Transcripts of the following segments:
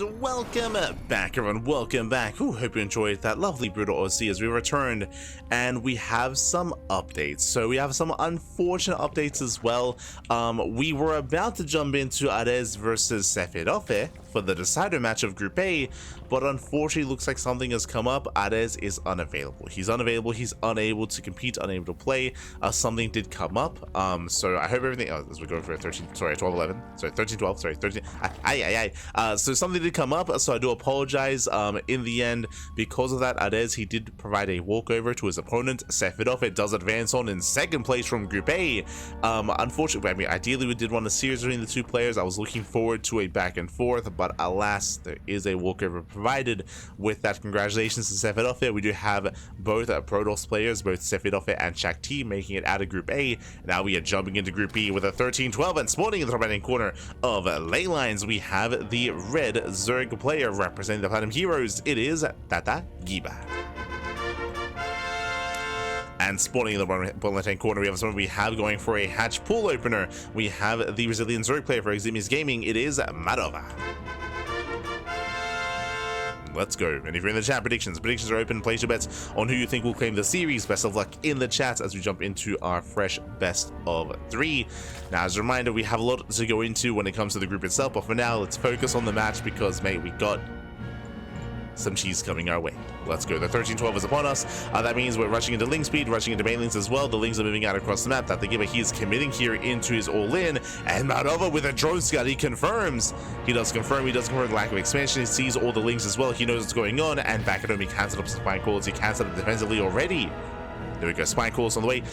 and welcome back, everyone. Welcome back. Hope you enjoyed that lovely Brutal OC as we returned, and we have some updates. So we have some unfortunate updates as well. We were about to jump into Ares versus Sefirofe for the decider match of Group A, but unfortunately looks like something has come up. Ares is unavailable. He's unavailable. He's unable to compete, unable to play. Something did come up. So I hope everything. Oh, as we go for 12, 11. Sorry, 13, 12. Sorry, 13. So something did come up. So I do apologize. In the end, because of that, Ares, he did provide a walkover to his opponent. Sefirofe does advance on in second place from Group A. Unfortunately, I mean, ideally we did want a series between the two players. I was looking forward to a back and forth, but alas, there is a walkover provided. With that, congratulations to Sefirofe. We do have both Protoss players, both Sefirofe and Shakti, making it out of Group A. Now we are jumping into Group B with a 13-12, and spawning in the top right-hand corner of ley lines, we have the red Zerg player representing the Platinum Heroes. It is Tatagiba. And spawning in the bottom left-hand corner, we have someone we have going for a hatch pool opener. We have the Brazilian Zerg player for Eximius Gaming. It is Marova. Let's go. And if you're in the chat, predictions are open. Place your bets on who you think will claim the series. Best of luck in the chat as we jump into our fresh best of 3. Now, as a reminder, we have a lot to go into when it comes to the group itself, but for now, let's focus on the match because, mate, we got some cheese coming our way. Let's go. The 13-12 is upon us. That means we're rushing into link speed, rushing into main links as well. The links are moving out across the map. Tatagiba, he is committing here into his all-in, and Marova with a drone scout, he confirms. He does confirm the lack of expansion. He sees all the links as well. He knows what's going on, and back at home, he can set up some spine crawlers. He can set up defensively already. There we go, spine crawlers on the way.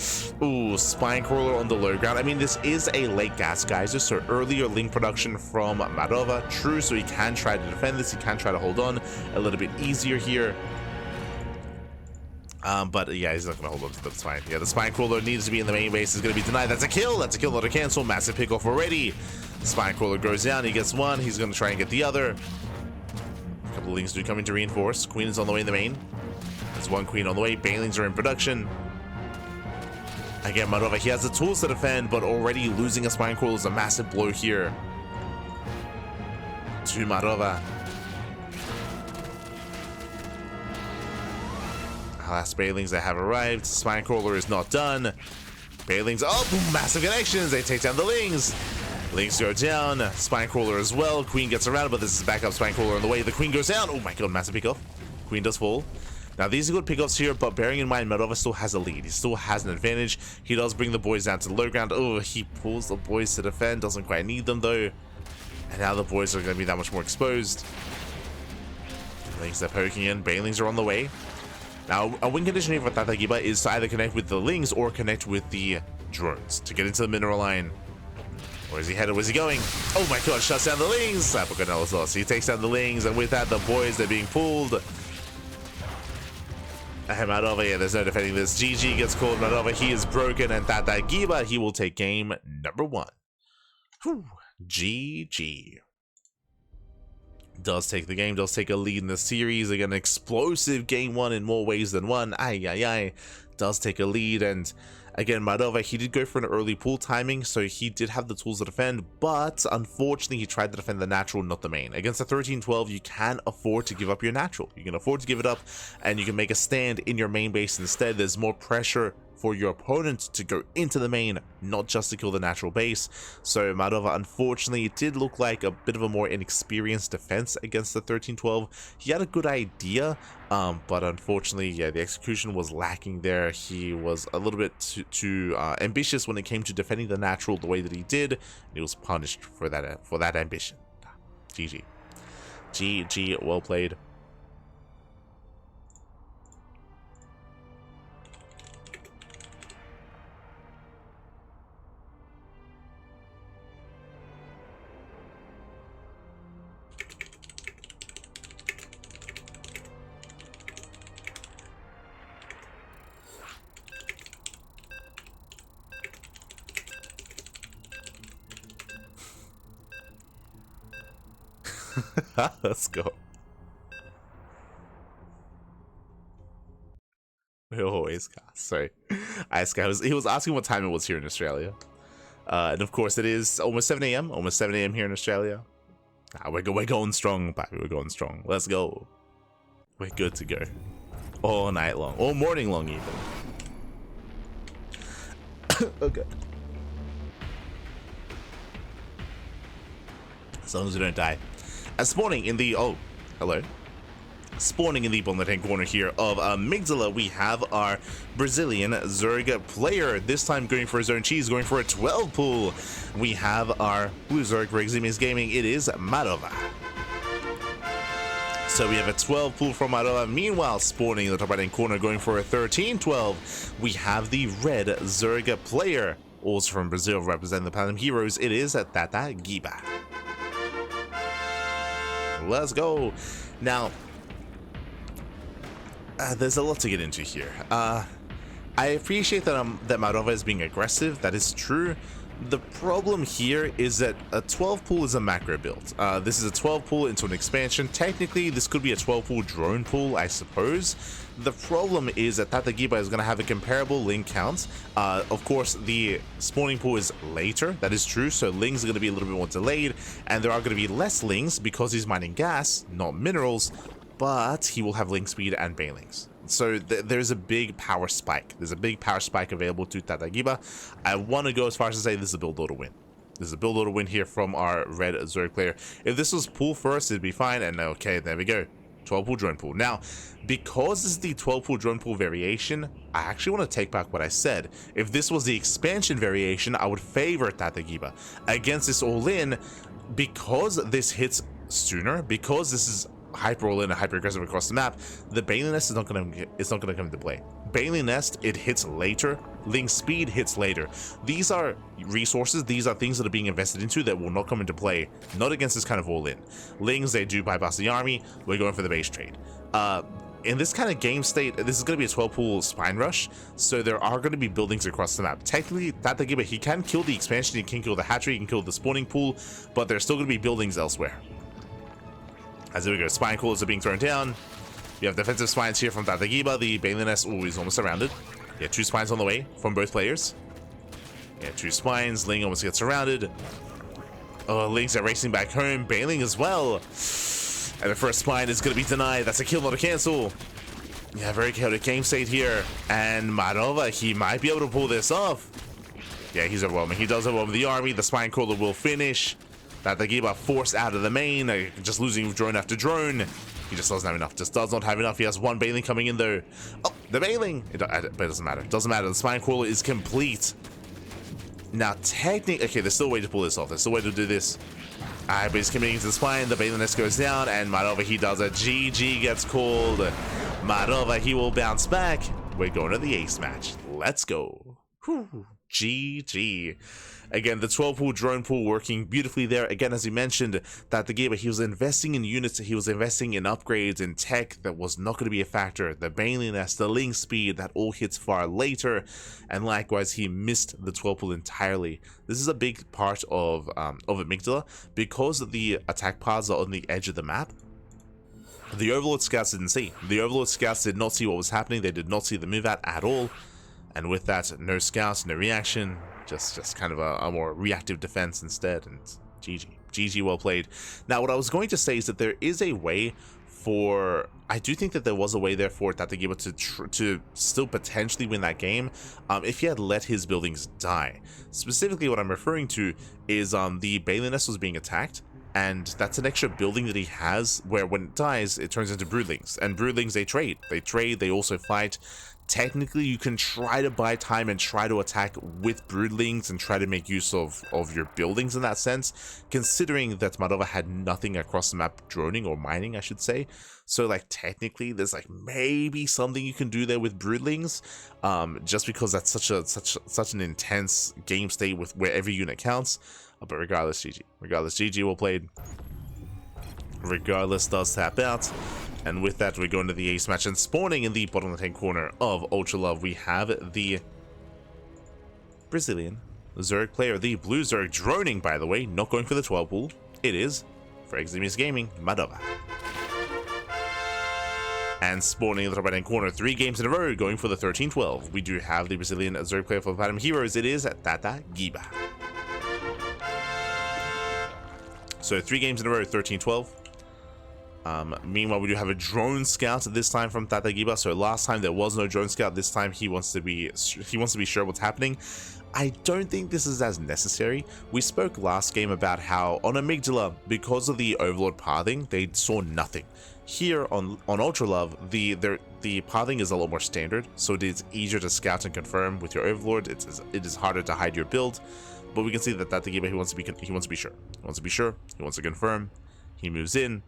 Ooh, spine crawler on the low ground. I mean, this is a late gas geyser, so earlier link production from Marova. True, so he can try to defend this. He can try to hold on a little bit easier here. But yeah, he's not going to hold on to the spine. Yeah, the spine crawler needs to be in the main base. Is going to be denied. That's a kill. That's a kill, not a cancel. Massive pickoff already. Spine crawler goes down. He gets one. He's going to try and get the other. A couple of links do come in to reinforce. Queen is on the way in the main. There's one queen on the way. Banelings are in production. Again, Marova, he has the tools to defend, but already losing a spine crawler is a massive blow here to Marova. Last Banelings that have arrived. Spine crawler is not done. Banelings, oh, boom, massive connections. They take down the Lings. Lings go down. Spine crawler as well. Queen gets around, but this is backup spine crawler on the way. The queen goes down. Oh my god, massive pickoff. Queen does fall. Now, these are good pickoffs here, but bearing in mind, Marova still has a lead. He still has an advantage. He does bring the boys down to the low ground. Oh, he pulls the boys to defend. Doesn't quite need them, though. And now the boys are going to be that much more exposed. Lings are poking in. Banelings are on the way. Now, a win condition here for Tatagiba is to either connect with the Lings or connect with the drones to get into the mineral line. Where is he headed? Where's he going? Oh my god, shuts down the Lings. So he takes down the Lings, and with that, the boys, they're being pulled. Marova, yeah, there's no defending this. GG gets called. Marova, he is broken, and Tatagiba, he will take game number 1. Whew. GG. Does take the game, does take a lead in the series. Again, explosive game 1 in more ways than one. Does take a lead, and again, Marova, he did go for an early pool timing, so he did have the tools to defend, but unfortunately, he tried to defend the natural, not the main. Against a 13-12, you can afford to give up your natural. You can afford to give it up, and you can make a stand in your main base instead. There's more pressure for your opponent to go into the main, not just to kill the natural base. So Marova, unfortunately, it did look like a bit of a more inexperienced defense against the 13-12. He had a good idea, but unfortunately, yeah, the execution was lacking there. He was a little bit too ambitious when it came to defending the natural the way that he did, and he was punished for that ambition. GG. GG, well played. Let's go. Oh, sorry. He was asking what time it was here in Australia. And of course, it is almost 7 a.m. Almost 7 a.m. here in Australia. We're going strong, papi. We're going strong. Let's go. We're good to go. All night long. All morning long, even. Okay. As long as we don't die. And spawning in the... Oh, hello. Spawning in the bottom left-hand corner here of Amygdala, we have our Brazilian Zerg player. This time going for his own cheese, going for a 12 pool. We have our blue Zerg for Eximius Gaming. It is Marova. So we have a 12 pool from Marova. Meanwhile, spawning in the top right-hand corner, going for a 13-12. We have the red Zerg player, also from Brazil, representing the Platinum Heroes. It is Tatagiba. Let's go. Now, there's a lot to get into here. I appreciate that that Marova is being aggressive. That is true. The problem here is that a 12 pool is a macro build. This is a 12 pool into an expansion. Technically, this could be a 12 pool drone pool, I suppose. The problem is that Tatagiba is going to have a comparable link count. Of course, the spawning pool is later. That is true. So lings are going to be a little bit more delayed, and there are going to be less lings because he's mining gas, not minerals. But he will have link speed and banelings. So there's a big power spike. There's a big power spike available to Tatagiba. I want to go as far as to say this is a build order win. This is a build order win here from our red Zerg player. If this was pool first, it'd be fine. And okay, there we go. 12 pool drone pool. Now, because this is the 12 pool drone pool variation, I actually want to take back what I said. If this was the expansion variation, I would favor Tatagiba against this all in, because this hits sooner, because this is hyper all in and hyper aggressive across the map. The Bailey Nest is not going to come into play. Bailey Nest, it hits later. Link speed hits later. These are resources. These are things that are being invested into that will not come into play. Not against this kind of all in. Lings, they do bypass the army. We're going for the base trade. In this kind of game state, this is going to be a 12 pool spine rush, so there are going to be buildings across the map. Technically, Tatagiba, he can kill the expansion, he can kill the hatchery, he can kill the spawning pool, but there's still going to be buildings elsewhere. As we go, spine coolers are being thrown down. We have defensive spines here from Tatagiba. The Bailey Nest is almost surrounded. Yeah, 2 spines on the way from both players. Yeah, 2 spines. Ling almost gets surrounded. Oh, Lings are racing back home. Bailing as well. And the first spine is going to be denied. That's a kill, not a cancel. Yeah, very chaotic game state here. And Marova, he might be able to pull this off. Yeah, he's overwhelming. He does overwhelm the army. The spine crawler will finish. Tatagiba forced out of the main, just losing drone after drone. He just doesn't have enough. Just does not have enough. He has 1 bailing coming in though. Oh, the bailing! But it doesn't matter. It doesn't matter. The spine crawler is complete. Now, technically, okay, there's still a way to pull this off. There's still a way to do this. But he's committing to the spine. The bailing nest goes down, and Marova, he does a GG gets called. Marova, he will bounce back. We're going to the ace match. Let's go. Whew. GG. Again, the 12 pool drone pool working beautifully there. Again, as you mentioned, that the game, he was investing in units, he was investing in upgrades and tech that was not going to be a factor. The Bailey Nest, the link speed, that all hits far later. And likewise, he missed the 12 pool entirely. This is a big part of Amygdala, because the attack paths are on the edge of the map. The Overlord Scouts didn't see. The Overlord Scouts did not see what was happening. They did not see the move out at all. And with that, no scouts, no reaction. Just kind of a more reactive defense instead, and GG well played. Now, what I was going to say is that there is a way for, I do think that there was a way there for Tatagiba to still potentially win that game if he had let his buildings die. Specifically, what I'm referring to is the Bailey Nest was being attacked, and that's an extra building that he has where when it dies, it turns into broodlings, and broodlings, they trade, they also fight. Technically, you can try to buy time and try to attack with broodlings and try to make use of your buildings in that sense, considering that Marova had nothing across the map droning or mining, I should say. So, like, technically, there's like maybe something you can do there with broodlings, just because that's such an intense game state with where every unit counts. But regardless, GG. Regardless, GG well played. Regardless does tap out. And with that, we go into the ace match, and spawning in the bottom left-hand corner of Ultra Love, we have the Brazilian Zerg player, the blue Zerg, droning, by the way, not going for the 12 pool. It is, for Eximius Gaming, Marova. And spawning in the top right-hand corner, 3 games in a row, going for the 13-12. We do have the Brazilian Zerg player for the Platinum Heroes. It is Tatagiba. So 3 games in a row, 13-12. Meanwhile, we do have a drone scout this time from Tatagiba. So last time there was no drone scout. This time he wants to be sure what's happening. I don't think this is as necessary. We spoke last game about how on Amygdala, because of the Overlord pathing, they saw nothing. Here on Ultra Love, the pathing is a lot more standard, so it is easier to scout and confirm with your Overlord. It is harder to hide your build, but we can see that Tatagiba, he wants to be sure. He wants to be sure. He wants to confirm. He moves in.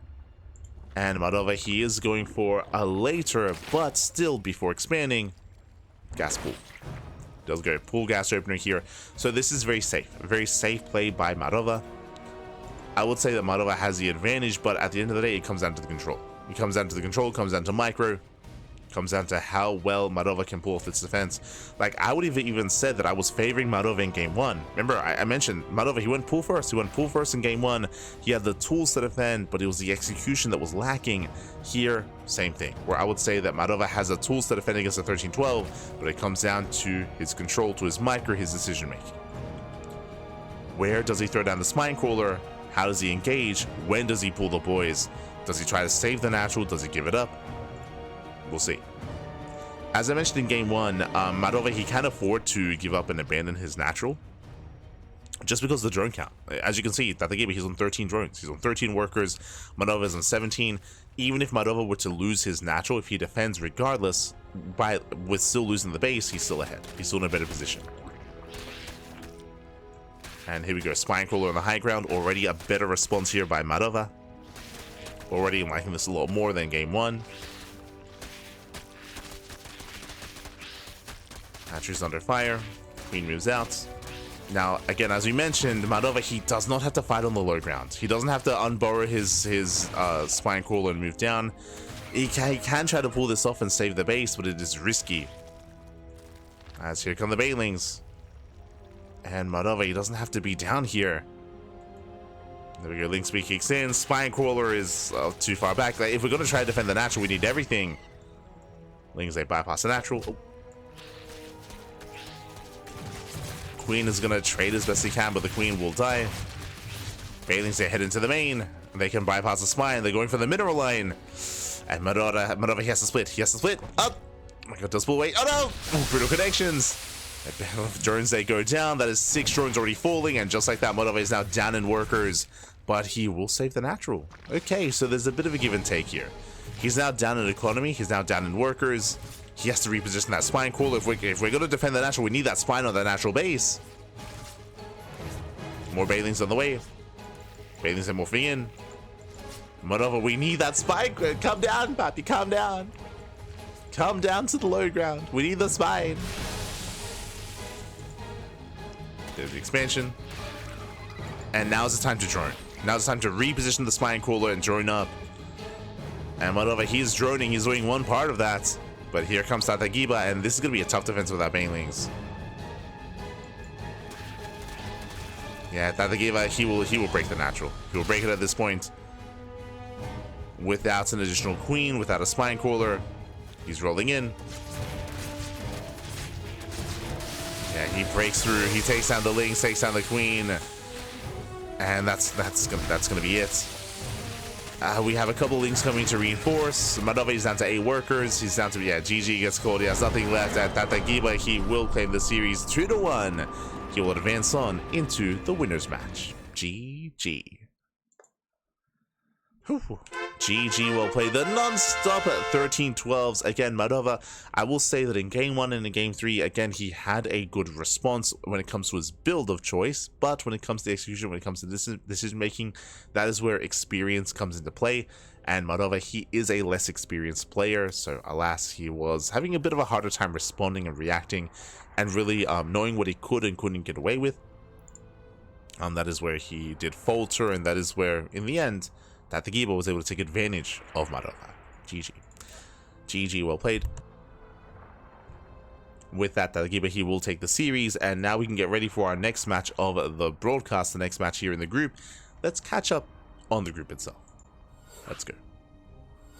And Marova, he is going for a later, but still before expanding, gas pool. Does go pool gas opener here. So this is very safe. A very safe play by Marova. I would say that Marova has the advantage, but at the end of the day, it comes down to the control. It comes down to the control, comes down to micro. Comes down to how well Marova can pull off its defense. Like, I would have even said that I was favoring Marova in game 1. Remember, I mentioned Marova, he went pool first. He went pool first in game 1. He had the tools to defend, but it was the execution that was lacking. Here, same thing. Where I would say that Marova has the tools to defend against the 13-12, but it comes down to his control, to his micro, his decision making. Where does he throw down the spine crawler? How does he engage? When does he pull the boys? Does he try to save the natural? Does he give it up? We'll see. As I mentioned in game 1, Marova, he can't afford to give up and abandon his natural just because of the drone count. As you can see, Tatagiba, he's on 13 drones. He's on 13 workers. Marova is on 17. Even if Marova were to lose his natural, if he defends regardless, with still losing the base, he's still ahead. He's still in a better position. And here we go, spine crawler on the high ground. Already a better response here by Marova. Already I'm liking this a lot more than game 1. Hatcher's under fire. Queen moves out. Now, again, as we mentioned, Marova, he does not have to fight on the low ground. He doesn't have to unburrow his spine crawler and move down. He can try to pull this off and save the base, but it is risky. As here come the Banelings. And Marova, he doesn't have to be down here. There we go, Link Speed kicks in. Spine crawler is too far back. Like, if we're going to try to defend the natural, we need everything. Lings, they bypass the natural. Oh. Queen is gonna trade as best he can, but the queen will die. Banelings, they head into the main. They can bypass the spine. They're going for the mineral line. And Marova, he has to split. He has to split. Oh my god, does pull away. Oh no! Ooh, brutal connections. Drones, they go down. That is 6 drones already falling. And just like that, Marova is now down in workers. But he will save the natural. Okay, so there's a bit of a give and take here. He's now down in economy. He's now down in workers. He has to reposition that spine crawler. If we're going to defend the natural, we need that spine on the natural base. More Banelings on the way. Banelings are morphing in. Marova, we need that spine. Come down, Papi, calm down. Come down to the low ground. We need the spine. There's the expansion. And now's the time to drone. Now's the time to reposition the spine crawler and drone up. And Marova, he's droning. He's doing one part of that. But here comes Tatagiba, and this is going to be a tough defense without Banelings. Yeah, Tatagiba, he will break the natural. He will break it at this point. Without an additional queen, without a spine crawler. He's rolling in. Yeah, he breaks through. He takes down the Lings, takes down the queen. And that's gonna be it. We have a couple Lings coming to reinforce. Marova is down to 8 workers. He's down to, yeah, GG gets called. He has nothing left at Tatagiba. He will claim the series 2-1. He will advance on into the winner's match. GG. Whew. GG, well played. The non-stop at 13-12s. Again, Marova, I will say that in game 1 and in game 3, again, he had a good response when it comes to his build of choice. But when it comes to execution, when it comes to decision making, that is where experience comes into play. And Marova, he is a less experienced player. So alas, he was having a bit of a harder time responding and reacting and really knowing what he could and couldn't get away with. That is where he did falter, and that is where, in the end, Tatagiba was able to take advantage of Marova. GG. GG, well played. With that, Tatagiba, he will take the series, and now we can get ready for our next match of the broadcast, the next match here in the group. Let's catch up on the group itself. Let's go.